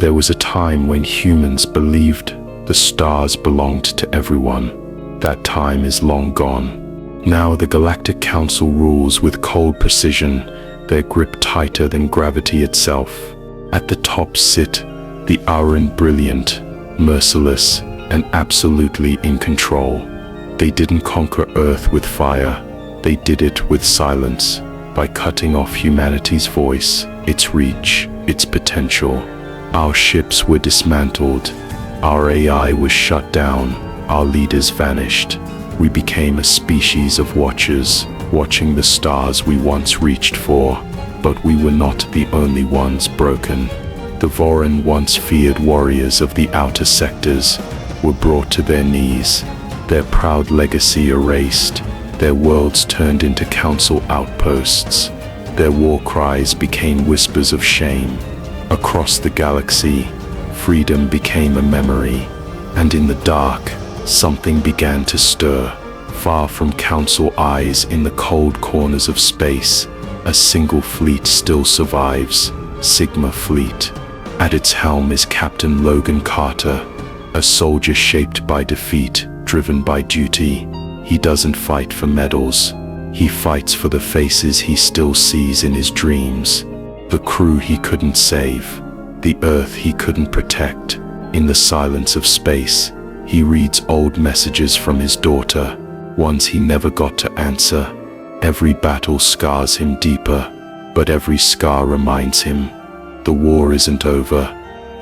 There was a time when humans believed the stars belonged to everyone. That time is long gone. Now the Galactic Council rules with cold precision, their grip tighter than gravity itself. At the top sit the Auran, brilliant, merciless, and absolutely in control. They didn't conquer Earth with fire, they did it with silence, by cutting off humanity's voice, its reach, its potential. Our ships were dismantled, our AI was shut down, our leaders vanished. We became a species of watchers, watching the stars we once reached for, but we were not the only ones broken. The Vorin, once feared warriors of the outer sectors, were brought to their knees, their proud legacy erased, their worlds turned into council outposts. Their war cries became whispers of shame. Across the galaxy, freedom became a memory, and in the dark, something began to stir. Far from council eyes, in the cold corners of space, a single fleet still survives, Sigma Fleet. At its helm is Captain Logan Carter, a soldier shaped by defeat, driven by duty. He doesn't fight for medals. He fights for the faces he still sees in his dreams. The crew he couldn't save, the Earth he couldn't protect. In the silence of space, he reads old messages from his daughter, ones he never got to answer. Every battle scars him deeper, but every scar reminds him the war isn't over.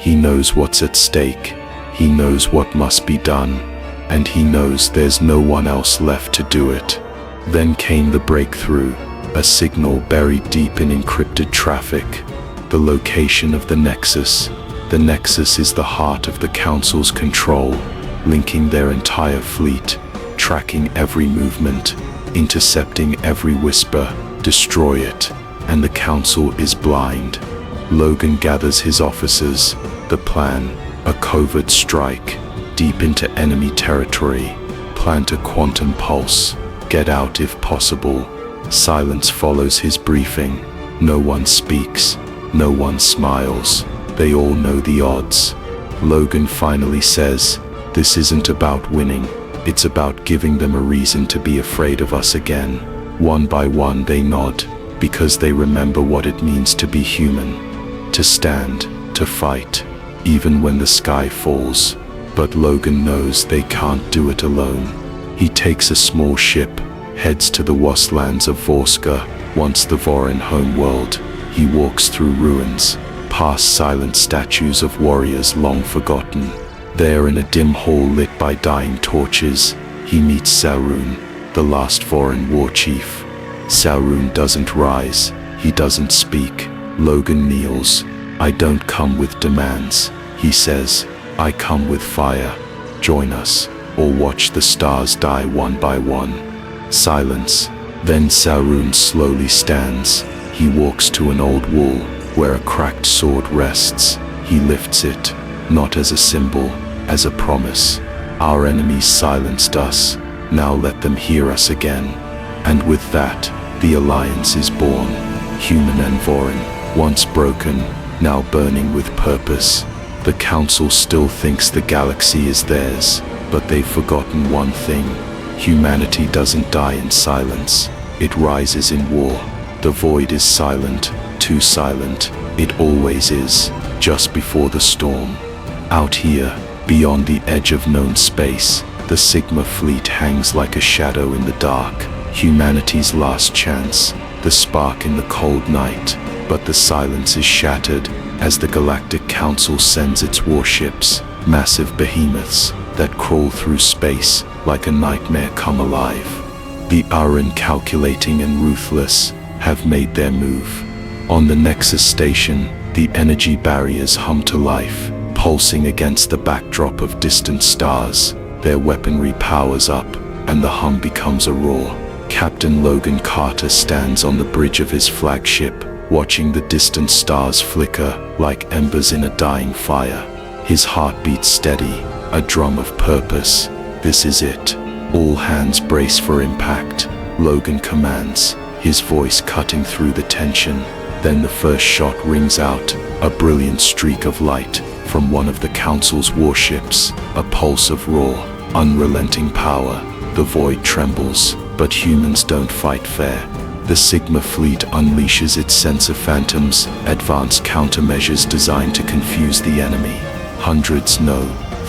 He knows what's at stake. He knows what must be done, and he knows there's no one else left to do it. Then came the breakthrough, a signal buried deep in encrypted traffic. The location of the Nexus. The Nexus is the heart of the Council's control, linking their entire fleet, tracking every movement, intercepting every whisper. Destroy it, and the Council is blind. Logan gathers his officers. The plan, a covert strike, deep into enemy territory. Plant a quantum pulse. Get out if possible. Silence follows his briefing. No one speaks. No one smiles. They all know the odds. Logan finally says, "This isn't about winning. It's about giving them a reason to be afraid of us again." One by one they nod, because they remember what it means to be human. To stand, to fight, even when the sky falls. But Logan knows they can't do it alone. He takes a small ship, heads to the wastelands of Vorska, once the Vorin homeworld. He walks through ruins, past silent statues of warriors long forgotten. There, in a dim hall lit by dying torches, he meets Sarun, the last Vorin war chief. Sarun doesn't rise, he doesn't speak. Logan kneels. "I don't come with demands," he says. "I come with fire. Join us, or watch the stars die one by one." Silence. Then Sarun slowly stands. He walks to an old wall, where a cracked sword rests. He lifts it, not as a symbol, as a promise. "Our enemies silenced us, now let them hear us again." And with that, the alliance is born. Human and Vorin, once broken, now burning with purpose. The Council still thinks the galaxy is theirs, but they've forgotten one thing. Humanity doesn't die in silence. It rises in war. The void is silent, too silent. It always is, just before the storm. Out here, beyond the edge of known space, the Sigma fleet hangs like a shadow in the dark. Humanity's last chance, the spark in the cold night. But the silence is shattered as the Galactic Council sends its warships, massive behemoths that crawl through space like a nightmare come alive. The Auran, calculating and ruthless, have made their move. On the Nexus station, the energy barriers hum to life, pulsing against the backdrop of distant stars. Their weaponry powers up, and the hum becomes a roar. Captain Logan Carter stands on the bridge of his flagship, watching the distant stars flicker like embers in a dying fire. His heart beats steady, a drum of purpose. This is it. All hands brace for impact. Logan commands, his voice cutting through the tension. Then the first shot rings out, A brilliant streak of light from one of the Council's warships, a pulse of raw, unrelenting power. The void trembles, but humans don't fight fair. The Sigma fleet unleashes its sensor phantoms, advanced countermeasures designed to confuse the enemy. Hundreds, no,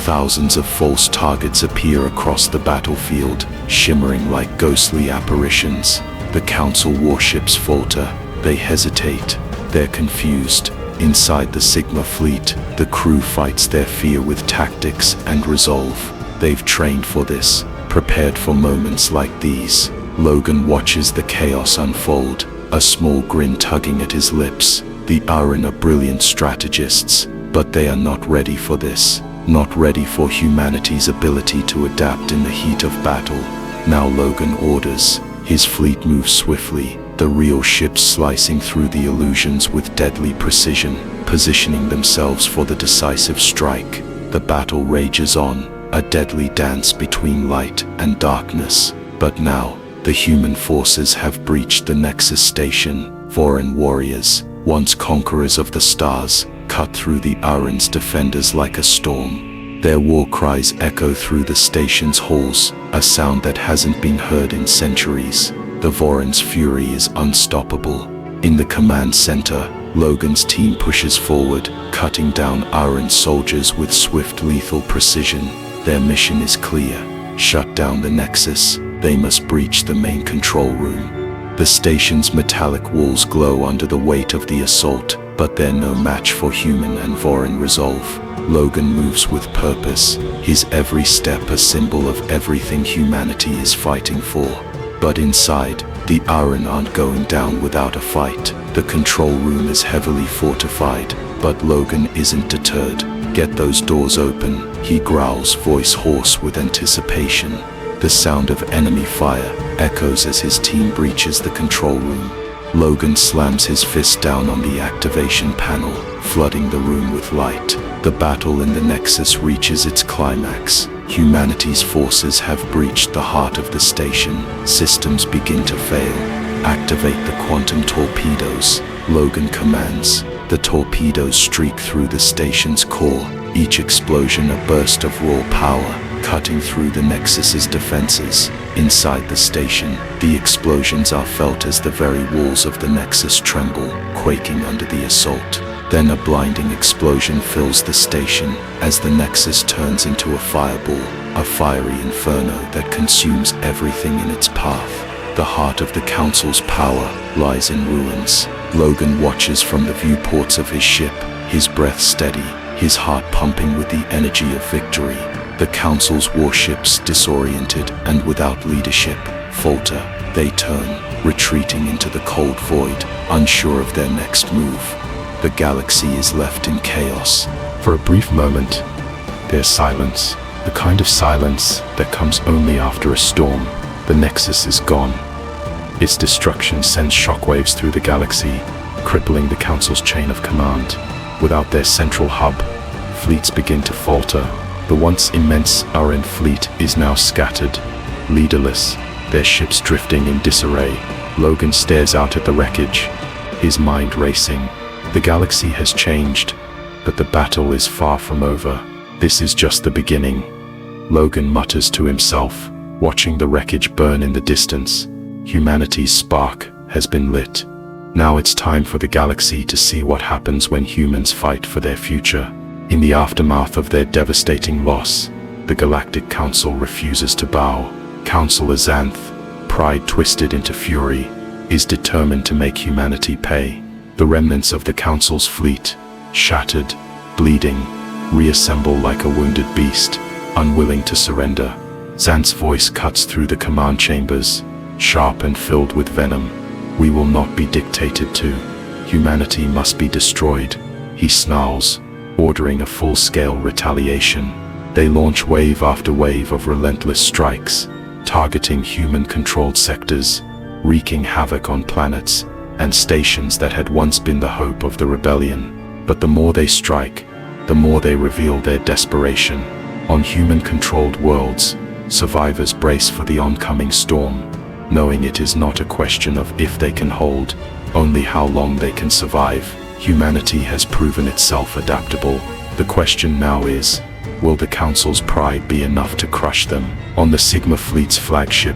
thousands of false targets appear across the battlefield, shimmering like ghostly apparitions. The Council warships falter, they hesitate, they're confused. Inside the Sigma fleet, the crew fights their fear with tactics and resolve. They've trained for this, prepared for moments like these. Logan watches the chaos unfold, a small grin tugging at his lips. The Aran are brilliant strategists, but they are not ready for this. Not ready for humanity's ability to adapt in the heat of battle. Now Logan orders. His fleet moves swiftly, the real ships slicing through the illusions with deadly precision, positioning themselves for the decisive strike. The battle rages on, a deadly dance between light and darkness. But now, the human forces have breached the Nexus station. Foreign warriors, once conquerors of the stars, cut through the Aran's defenders like a storm. Their war cries echo through the station's halls, a sound that hasn't been heard in centuries. The Voron's fury is unstoppable. In the command center, Logan's team pushes forward, cutting down Aran soldiers with swift, lethal precision. Their mission is clear: shut down the Nexus. They must breach the main control room. The station's metallic walls glow under the weight of the assault, but they're no match for human and Voron resolve. Logan moves with purpose, his every step a symbol of everything humanity is fighting for. But inside, the Aran aren't going down without a fight. The control room is heavily fortified, but Logan isn't deterred. "Get those doors open," he growls, voice hoarse with anticipation. The sound of enemy fire echoes as his team breaches the control room. Logan slams his fist down on the activation panel, flooding the room with light. The battle in the Nexus reaches its climax. Humanity's forces have breached the heart of the station. Systems begin to fail. "Activate the quantum torpedoes," Logan commands. The torpedoes streak through the station's core, each explosion a burst of raw power, cutting through the Nexus's defenses. Inside the station, the explosions are felt as the very walls of the Nexus tremble, quaking under the assault. Then a blinding explosion fills the station as the Nexus turns into a fireball, a fiery inferno that consumes everything in its path. The heart of the Council's power lies in ruins. Logan watches from the viewports of his ship, his breath steady, his heart pumping with the energy of victory. The Council's warships, disoriented and without leadership, falter. They turn, retreating into the cold void, unsure of their next move. The galaxy is left in chaos. For a brief moment, there's silence, the kind of silence that comes only after a storm. The Nexus is gone. Its destruction sends shockwaves through the galaxy, crippling the Council's chain of command. Without their central hub, fleets begin to falter. The once immense Aran fleet is now scattered, leaderless, their ships drifting in disarray. Logan stares out at the wreckage, his mind racing. The galaxy has changed, but the battle is far from over. This is just the beginning. Logan mutters to himself, watching the wreckage burn in the distance. Humanity's spark has been lit. Now it's time for the galaxy to see what happens when humans fight for their future. In the aftermath of their devastating loss, the Galactic Council refuses to bow. Counselor Xanth, pride twisted into fury, is determined to make humanity pay. The remnants of the Council's fleet, shattered, bleeding, reassemble like a wounded beast, unwilling to surrender. Xanth's voice cuts through the command chambers, sharp and filled with venom. "We will not be dictated to. Humanity must be destroyed," he snarls, ordering a full-scale retaliation. They launch wave after wave of relentless strikes, targeting human-controlled sectors, wreaking havoc on planets and stations that had once been the hope of the rebellion. But the more they strike, the more they reveal their desperation. On human-controlled worlds, survivors brace for the oncoming storm, knowing it is not a question of if they can hold, only how long they can survive. Humanity has proven itself adaptable. The question now is, will the Council's pride be enough to crush them? On the Sigma Fleet's flagship,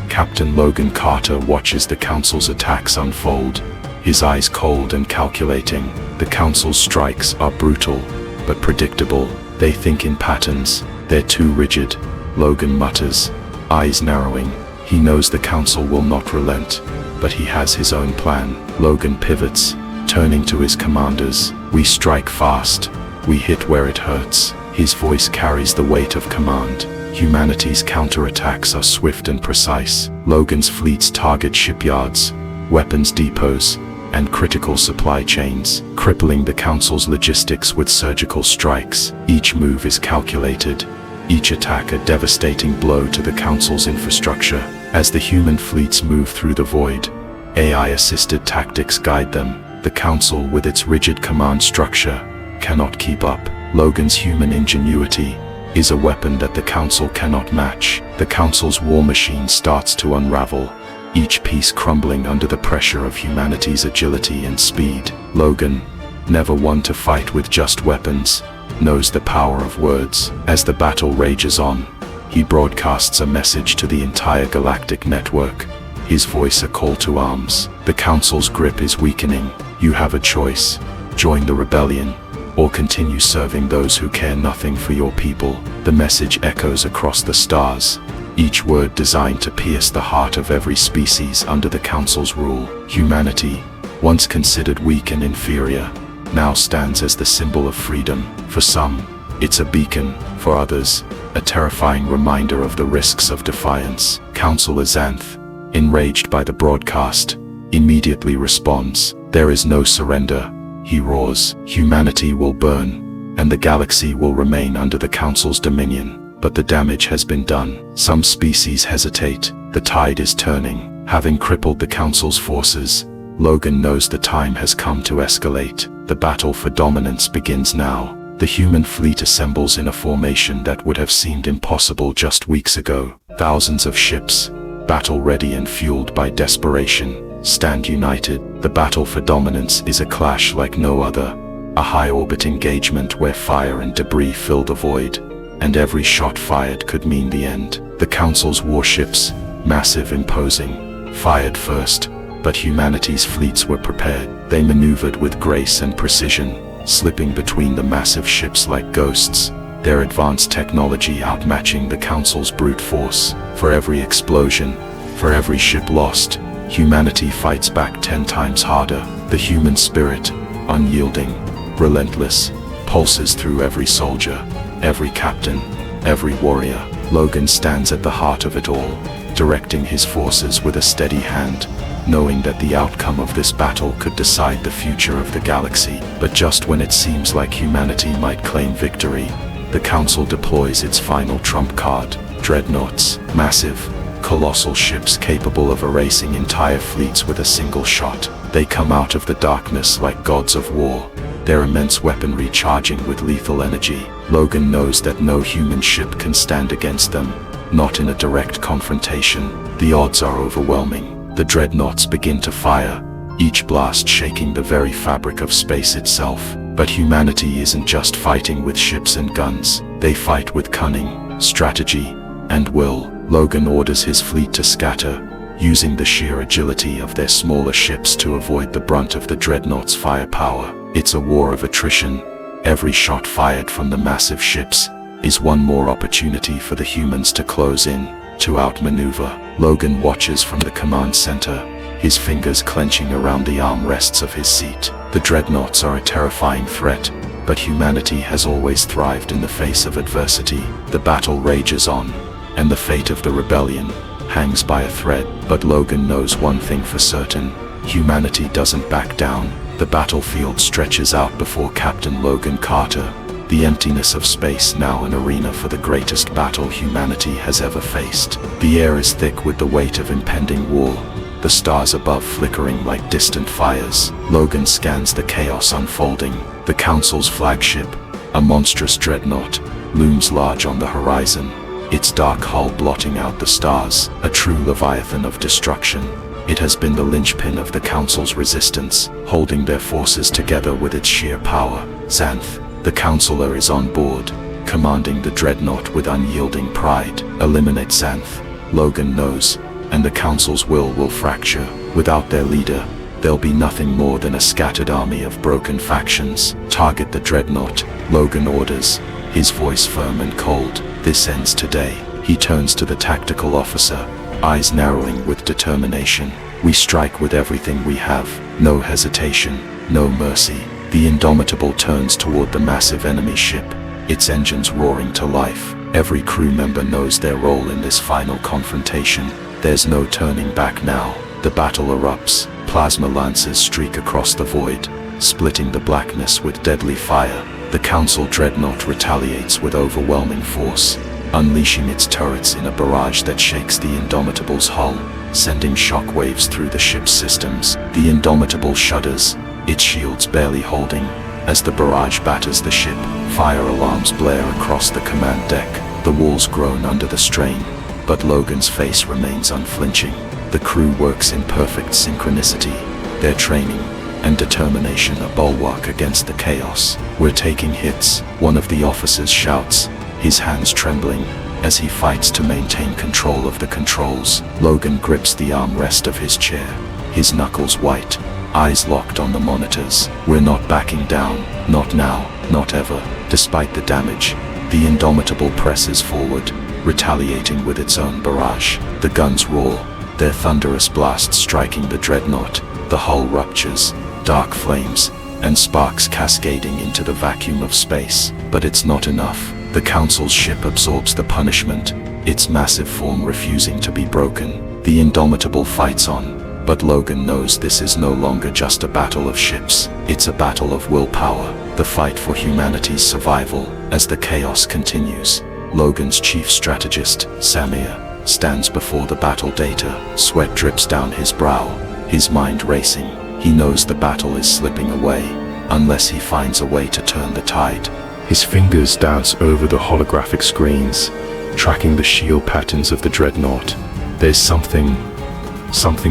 Captain Logan Carter watches the Council's attacks unfold, his eyes cold and calculating. The Council's strikes are brutal, but predictable. They think in patterns. They're too rigid, Logan mutters, eyes narrowing. He knows the Council will not relent, but he has his own plan. Logan pivots, turning to his commanders. We strike fast. We hit where it hurts. His voice carries the weight of command. Humanity's counterattacks are swift and precise. Logan's fleets target shipyards, weapons depots, and critical supply chains, crippling the Council's logistics with surgical strikes. Each move is calculated, each attack a devastating blow to the Council's infrastructure. As the human fleets move through the void, AI-assisted tactics guide them. The Council, with its rigid command structure, cannot keep up. Logan's human ingenuity is a weapon that the Council cannot match. The Council's war machine starts to unravel, each piece crumbling under the pressure of humanity's agility and speed. Logan, never one to fight with just weapons, knows the power of words. As the battle rages on, he broadcasts a message to the entire galactic network, his voice a call to arms. The Council's grip is weakening. You have a choice: join the rebellion, or continue serving those who care nothing for your people. The message echoes across the stars, each word designed to pierce the heart of every species under the Council's rule. Humanity, once considered weak and inferior, now stands as the symbol of freedom. For some, it's a beacon. For others, a terrifying reminder of the risks of defiance. Councilor Xanth, enraged by the broadcast, immediately responds. There is no surrender, he roars. Humanity will burn, and the galaxy will remain under the Council's dominion. But the damage has been done. Some species hesitate. The tide is turning. Having crippled the Council's forces, Logan knows the time has come to escalate. The battle for dominance begins now. The human fleet assembles in a formation that would have seemed impossible just weeks ago. Thousands of ships, battle-ready and fueled by desperation, stand united. The battle for dominance is a clash like no other, a high-orbit engagement where fire and debris fill the void, and every shot fired could mean the end. The Council's warships, massive, imposing, fired first, but humanity's fleets were prepared. They maneuvered with grace and precision, slipping between the massive ships like ghosts, their advanced technology outmatching the Council's brute force. For every explosion, for every ship lost, humanity fights back 10 times harder. The human spirit, unyielding, relentless, pulses through every soldier, every captain, every warrior. Logan stands at the heart of it all, directing his forces with a steady hand, knowing that the outcome of this battle could decide the future of the galaxy. But just when it seems like humanity might claim victory, the Council deploys its final trump card: dreadnoughts, massive, colossal ships capable of erasing entire fleets with a single shot. They come out of the darkness like gods of war, their immense weaponry charging with lethal energy. Logan knows that no human ship can stand against them, not in a direct confrontation. The odds are overwhelming. The dreadnoughts begin to fire, each blast shaking the very fabric of space itself. But humanity isn't just fighting with ships and guns. They fight with cunning, strategy, and will. Logan orders his fleet to scatter, using the sheer agility of their smaller ships to avoid the brunt of the dreadnought's firepower. It's a war of attrition. Every shot fired from the massive ships is one more opportunity for the humans to close in, to outmaneuver. Logan watches from the command center, his fingers clenching around the armrests of his seat. The dreadnoughts are a terrifying threat, but humanity has always thrived in the face of adversity. The battle rages on, and the fate of the rebellion hangs by a thread. But Logan knows one thing for certain: humanity doesn't back down. The battlefield stretches out before Captain Logan Carter, the emptiness of space now an arena for the greatest battle humanity has ever faced. The air is thick with the weight of impending war, the stars above flickering like distant fires. Logan scans the chaos unfolding. The Council's flagship, a monstrous dreadnought, looms large on the horizon, its dark hull blotting out the stars, a true leviathan of destruction. It has been the linchpin of the Council's resistance, holding their forces together with its sheer power. Xanth, the Counselor, is on board, commanding the dreadnought with unyielding pride. Eliminate Xanth, Logan knows, and the Council's will fracture. Without their leader, there'll be nothing more than a scattered army of broken factions. Target the dreadnought, Logan orders, his voice firm and cold. This ends today. He turns to the tactical officer, eyes narrowing with determination. We strike with everything we have, no hesitation, no mercy. The Indomitable turns toward the massive enemy ship, its engines roaring to life. Every crew member knows their role in this final confrontation. There's no turning back now. The battle erupts. Plasma lances streak across the void, splitting the blackness with deadly fire. The Council dreadnought retaliates with overwhelming force, unleashing its turrets in a barrage that shakes the Indomitable's hull, sending shockwaves through the ship's systems. The Indomitable shudders, its shields barely holding, as the barrage batters the ship. Fire alarms blare across the command deck. The walls groan under the strain, but Logan's face remains unflinching. The crew works in perfect synchronicity, their training and determination a bulwark against the chaos. We're taking hits, one of the officers shouts, his hands trembling as he fights to maintain control of the controls. Logan grips the armrest of his chair, his knuckles white, eyes locked on the monitors. We're not backing down, not now, not ever. Despite the damage, the Indomitable presses forward, retaliating with its own barrage. The guns roar, their thunderous blasts striking the dreadnought. The hull ruptures, dark flames and sparks cascading into the vacuum of space. But it's not enough. The Council's ship absorbs the punishment, its massive form refusing to be broken. The Indomitable fights on, but Logan knows this is no longer just a battle of ships. It's a battle of willpower, the fight for humanity's survival. As the chaos continues, Logan's chief strategist, Samir, stands before the battle data. Sweat drips down his brow, his mind racing. He knows the battle is slipping away, unless he finds a way to turn the tide. His fingers dance over the holographic screens, tracking the shield patterns of the dreadnought. There's something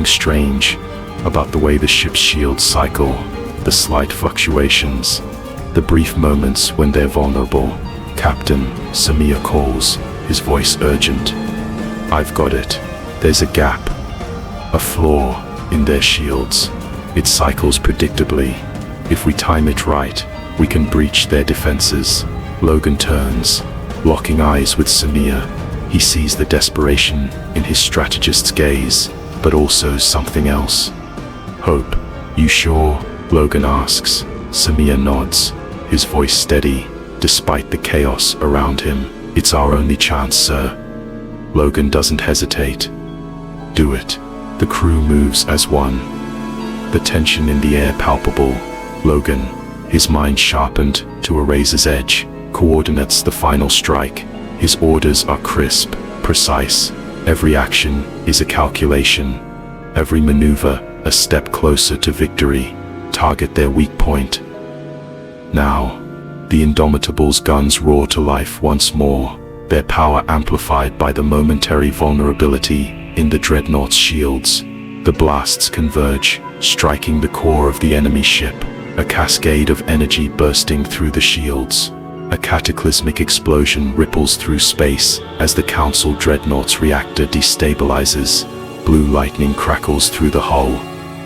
strange about the way the ship's shields cycle, the slight fluctuations, the brief moments when they're vulnerable. Captain, Samir calls, his voice urgent. I've got it. There's a gap, a flaw in their shields. It cycles predictably. If we time it right, we can breach their defenses. Logan turns, locking eyes with Samir. He sees the desperation in his strategist's gaze, but also something else. Hope. You sure? Logan asks. Samir nods, his voice steady, despite the chaos around him. It's our only chance, sir. Logan doesn't hesitate. Do it. The crew moves as one, the tension in the air palpable. Logan, his mind sharpened to a razor's edge, coordinates the final strike. His orders are crisp, precise. Every action is a calculation. Every maneuver, a step closer to victory. Target their weak point. Now, the Indomitable's guns roar to life once more, their power amplified by the momentary vulnerability in the dreadnought's shields. The blasts converge, striking the core of the enemy ship, a cascade of energy bursting through the shields. A cataclysmic explosion ripples through space as the Council dreadnought's reactor destabilizes. Blue lightning crackles through the hull,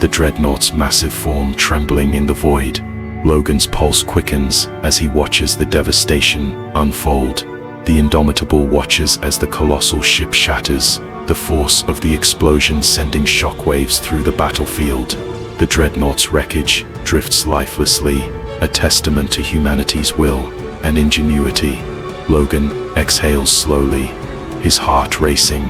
the dreadnought's massive form trembling in the void. Logan's pulse quickens as he watches the devastation unfold. The Indomitable watches as the colossal ship shatters, the force of the explosion sending shockwaves through the battlefield. The dreadnought's wreckage drifts lifelessly, a testament to humanity's will and ingenuity. Logan exhales slowly, his heart racing.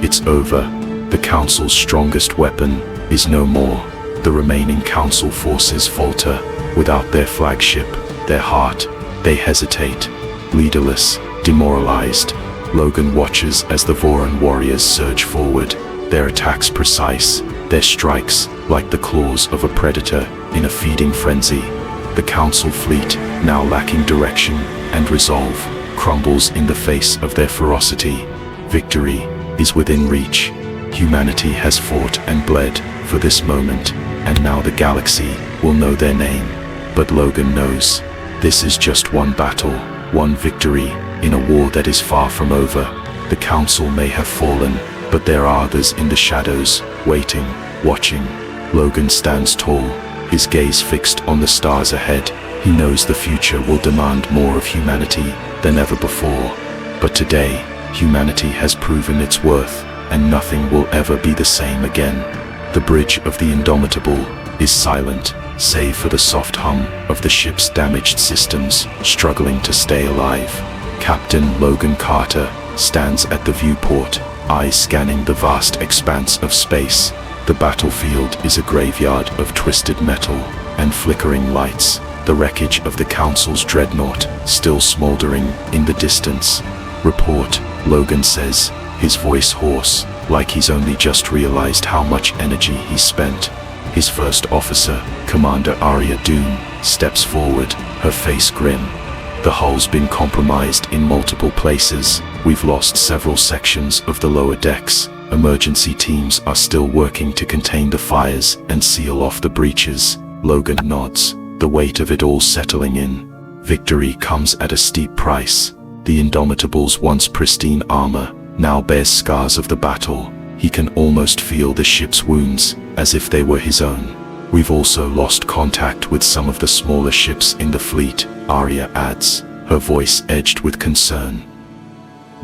It's over. The Council's strongest weapon is no more. The remaining Council forces falter. Without their flagship, their heart, they hesitate, leaderless, demoralized. Logan watches as the Voran warriors surge forward, their attacks precise, their strikes like the claws of a predator in a feeding frenzy. The Council fleet, now lacking direction and resolve, crumbles in the face of their ferocity. Victory is within reach. Humanity has fought and bled for this moment, and now the galaxy will know their name. But Logan knows, this is just one battle, one victory, in a war that is far from over. The Council may have fallen, but there are others in the shadows, waiting, watching. Logan stands tall, his gaze fixed on the stars ahead. He knows the future will demand more of humanity than ever before. But today, humanity has proven its worth, and nothing will ever be the same again. The bridge of the Indomitable is silent, save for the soft hum of the ship's damaged systems struggling to stay alive. Captain Logan Carter stands at the viewport, eyes scanning the vast expanse of space. The battlefield is a graveyard of twisted metal and flickering lights, the wreckage of the Council's dreadnought still smoldering in the distance. "Report," Logan says, his voice hoarse, like he's only just realized how much energy he's spent. His first officer, Commander Arya Doom, steps forward, her face grim. "The hull's been compromised in multiple places. We've lost several sections of the lower decks. Emergency teams are still working to contain the fires and seal off the breaches." Logan nods, the weight of it all settling in. Victory comes at a steep price. The Indomitable's once pristine armor now bears scars of the battle. He can almost feel the ship's wounds, as if they were his own. "We've also lost contact with some of the smaller ships in the fleet," Arya adds, her voice edged with concern.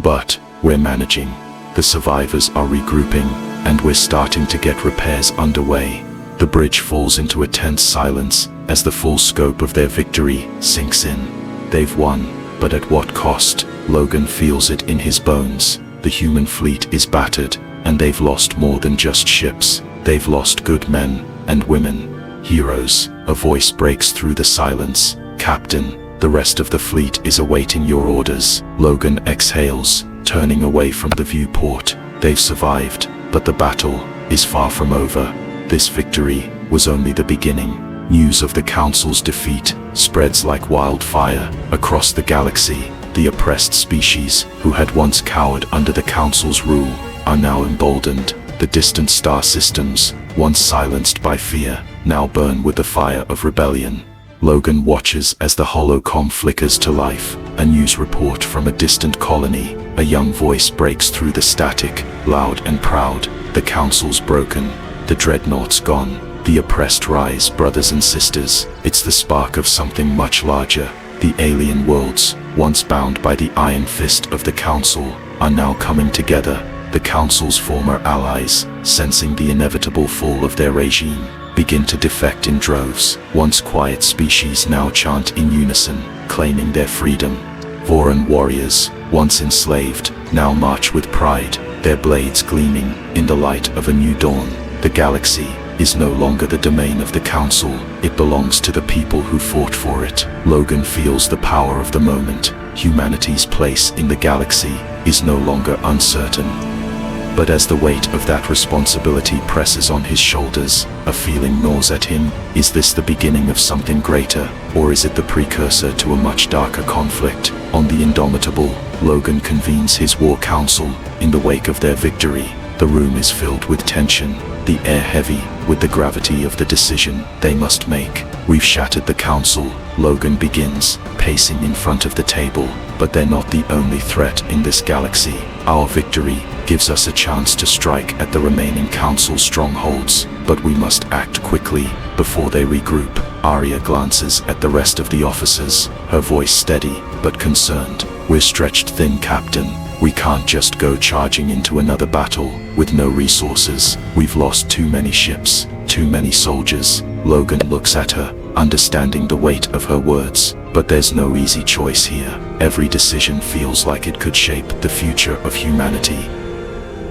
"But we're managing. The survivors are regrouping, and we're starting to get repairs underway." The bridge falls into a tense silence as the full scope of their victory sinks in. They've won, but at what cost? Logan feels it in his bones. The human fleet is battered, and they've lost more than just ships. They've lost good men and women, heroes. A voice breaks through the silence. "Captain, the rest of the fleet is awaiting your orders." Logan exhales, turning away from the viewport. They've survived, but the battle is far from over. This victory was only the beginning. News of the Council's defeat spreads like wildfire across the galaxy. The oppressed species, who had once cowered under the Council's rule, are now emboldened. The distant star systems, once silenced by fear, now burn with the fire of rebellion. Logan watches as the holocom flickers to life. A news report from a distant colony. A young voice breaks through the static, loud and proud. "The Council's broken. The dreadnought's gone. The oppressed rise, brothers and sisters." It's the spark of something much larger. The alien worlds, once bound by the iron fist of the Council, are now coming together. The Council's former allies, sensing the inevitable fall of their regime, begin to defect in droves. Once quiet species now chant in unison, claiming their freedom. Voran warriors, once enslaved, now march with pride, their blades gleaming in the light of a new dawn. The galaxy is no longer the domain of the Council. It belongs to the people who fought for it. Logan feels the power of the moment. Humanity's place in the galaxy is no longer uncertain. But as the weight of that responsibility presses on his shoulders, a feeling gnaws at him. Is this the beginning of something greater, or is it the precursor to a much darker conflict? On the Indomitable, Logan convenes his war council in the wake of their victory. The room is filled with tension, the air heavy with the gravity of the decision they must make. "We've shattered the Council," Logan begins, pacing in front of the table. "But they're not the only threat in this galaxy. Our victory gives us a chance to strike at the remaining Council strongholds, but we must act quickly before they regroup." Arya glances at the rest of the officers, her voice steady but concerned. "We're stretched thin, Captain. We can't just go charging into another battle with no resources. We've lost too many ships, too many soldiers." Logan looks at her, understanding the weight of her words. But there's no easy choice here. Every decision feels like it could shape the future of humanity.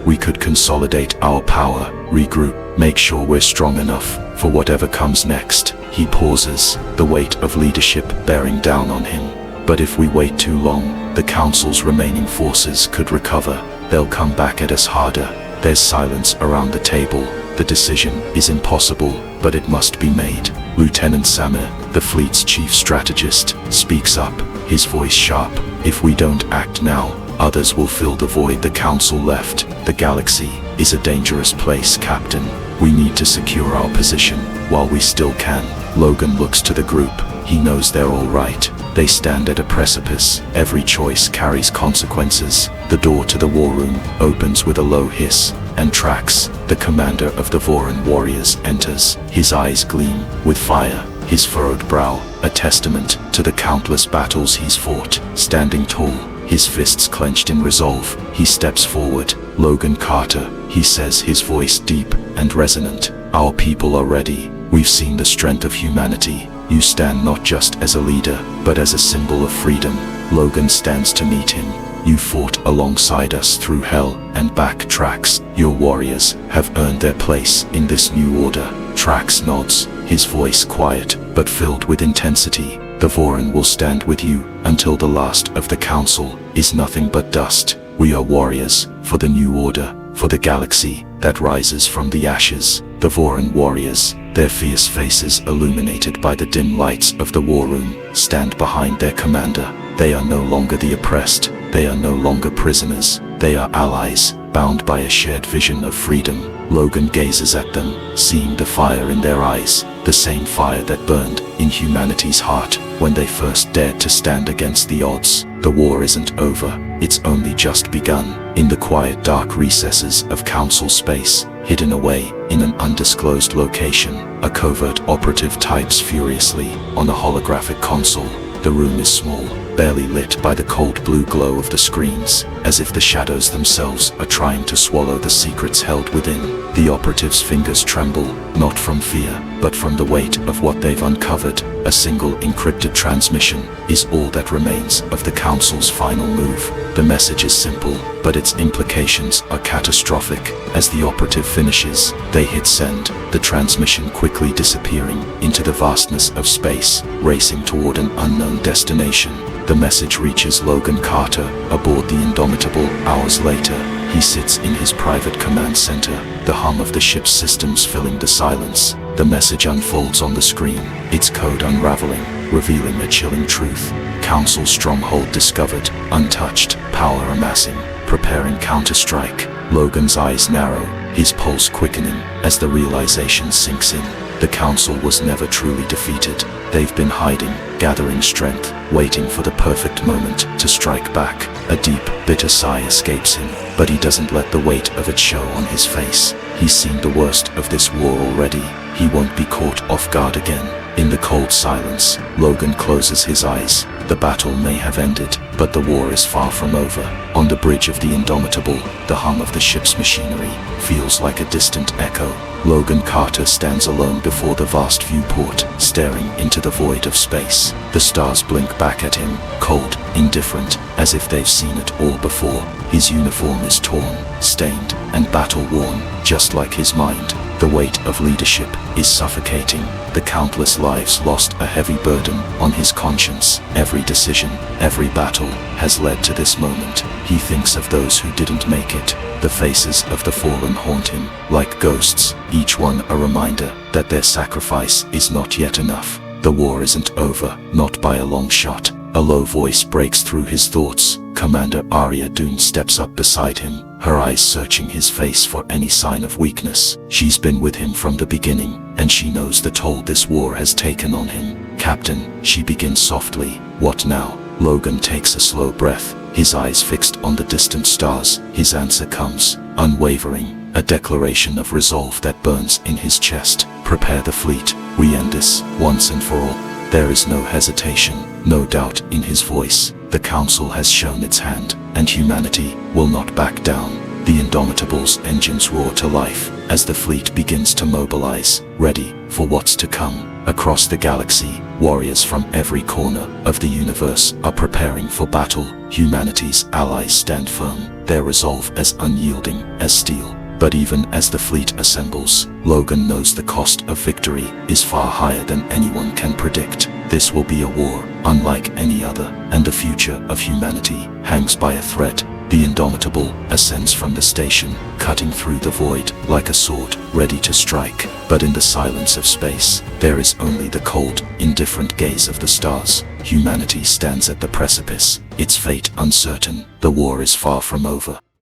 "We could consolidate our power, regroup, make sure we're strong enough for whatever comes next." He pauses, the weight of leadership bearing down on him. "But if we wait too long, the Council's remaining forces could recover. They'll come back at us harder." There's silence around the table. The decision is impossible, but it must be made. Lieutenant Samir, the fleet's chief strategist, speaks up, his voice sharp. "If we don't act now, others will fill the void the Council left. The galaxy is a dangerous place, Captain. We need to secure our position while we still can. Logan looks to the group. He knows they're all right. They stand at a precipice. Every choice carries consequences. The door to the war room opens with a low hiss, and Trax, the commander of the Voran warriors, enters. His eyes gleam with fire, his furrowed brow a testament to the countless battles he's fought. Standing tall, his fists clenched in resolve, he steps forward. Logan Carter, he says, his voice deep and resonant. Our people are ready. We've seen the strength of humanity. You stand not just as a leader, but as a symbol of freedom. Logan stands to meet him. You fought alongside us through hell and back, Trax. Your warriors have earned their place in this new order. Trax nods, his voice quiet but filled with intensity. The Voran will stand with you until the last of the council is nothing but dust. We are warriors for the new order, for the galaxy that rises from the ashes. The Voran warriors, their fierce faces illuminated by the dim lights of the war room, stand behind their commander. They are no longer the oppressed. They are no longer prisoners. They are allies, bound by a shared vision of freedom. Logan gazes at them, seeing the fire in their eyes, the same fire that burned in humanity's heart when they first dared to stand against the odds. The war isn't over, it's only just begun. In the quiet, dark recesses of council space, hidden away in an undisclosed location, a covert operative types furiously on a holographic console. The room is small, barely lit by the cold blue glow of the screens, as if the shadows themselves are trying to swallow the secrets held within. The operative's fingers tremble, not from fear, but from the weight of what they've uncovered. A single encrypted transmission is all that remains of the Council's final move. The message is simple, but its implications are catastrophic. As the operative finishes, they hit send, the transmission quickly disappearing into the vastness of space, racing toward an unknown destination. The message reaches Logan Carter aboard the Indomitable. Hours later, he sits in his private command center, the hum of the ship's systems filling the silence. The message unfolds on the screen, its code unraveling, revealing a chilling truth. Council stronghold discovered, untouched, power amassing, preparing counterstrike. Logan's eyes narrow, his pulse quickening as the realization sinks in. The Council was never truly defeated. They've been hiding, gathering strength, waiting for the perfect moment to strike back. A deep, bitter sigh escapes him, but he doesn't let the weight of it show on his face. He's seen the worst of this war already. He won't be caught off guard again. In the cold silence, Logan closes his eyes. The battle may have ended, but the war is far from over. On the bridge of the Indomitable, the hum of the ship's machinery feels like a distant echo. Logan Carter stands alone before the vast viewport, staring into the void of space. The stars blink back at him, cold, indifferent, as if they've seen it all before. His uniform is torn, stained, and battle-worn, just like his mind. The weight of leadership is suffocating. The countless lives lost a heavy burden on his conscience. Every decision, every battle has led to this moment. He thinks of those who didn't make it. The faces of the fallen haunt him like ghosts, each one a reminder that their sacrifice is not yet enough. The war isn't over, not by a long shot. A low voice breaks through his thoughts. Commander Arya Dune steps up beside him, her eyes searching his face for any sign of weakness. She's been with him from the beginning, and she knows the toll this war has taken on him. Captain, she begins softly. What now? Logan takes a slow breath, his eyes fixed on the distant stars. His answer comes, unwavering, a declaration of resolve that burns in his chest. Prepare the fleet. We end this, once and for all. There is no hesitation, no doubt in his voice. The Council has shown its hand, and humanity will not back down. The Indomitable's engines roar to life as the fleet begins to mobilize, ready for what's to come. Across the galaxy, warriors from every corner of the universe are preparing for battle. Humanity's allies stand firm, their resolve as unyielding as steel. But even as the fleet assembles, Logan knows the cost of victory is far higher than anyone can predict. This will be a war unlike any other, and the future of humanity hangs by a thread. The Indomitable ascends from the station, cutting through the void like a sword, ready to strike. But in the silence of space, there is only the cold, indifferent gaze of the stars. Humanity stands at the precipice, its fate uncertain. The war is far from over.